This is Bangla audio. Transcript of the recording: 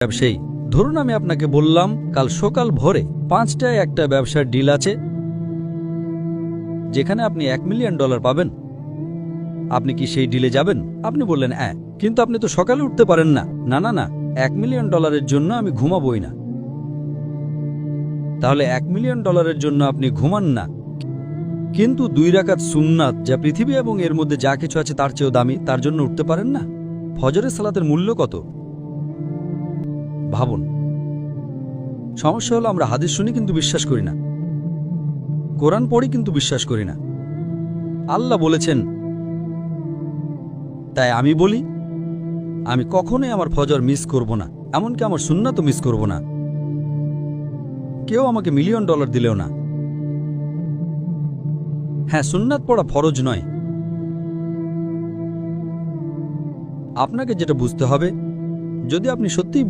ব্যবসায়ী, ধরুন আমি আপনাকে বললাম কাল সকাল ভোরে 5টায় একটা ব্যবসার ডিল আছে যেখানে আপনি $1 মিলিয়ন পাবেন। আপনি কি সেই ডিলে যাবেন? আপনি বললেন হ্যাঁ, কিন্তু আপনি তো সকালে উঠতে পারেন না। না না না, $1 মিলিয়ন জন্য আমি ঘুমাবই না। তাহলে $1 মিলিয়ন জন্য আপনি ঘুমান না, কিন্তু 2 রাকাত সুন্নাত যা পৃথিবী এবং এর মধ্যে যা কিছু আছে তার চেয়েও দামি, তার জন্য উঠতে পারেন না? ফজরের সালাতের মূল্য কত ভাবুন। সমস্যা হলো আমরা হাদিস শুনি কিন্তু বিশ্বাস করি না, কোরআন পড়ি কিন্তু বিশ্বাস করি না। আল্লাহ বলেছেন, তাই আমি বলি আমি কখনোই আমার ফজর মিস করব না, এমনকি আমার সুন্নাতও মিস করব না। কেউ আমাকে $1 মিলিয়ন দিলেও না। হ্যাঁ, সুন্নাত পড়া ফরজ নয়। আপনাকে যেটা বুঝতে হবে, যদি আপনি সত্যিই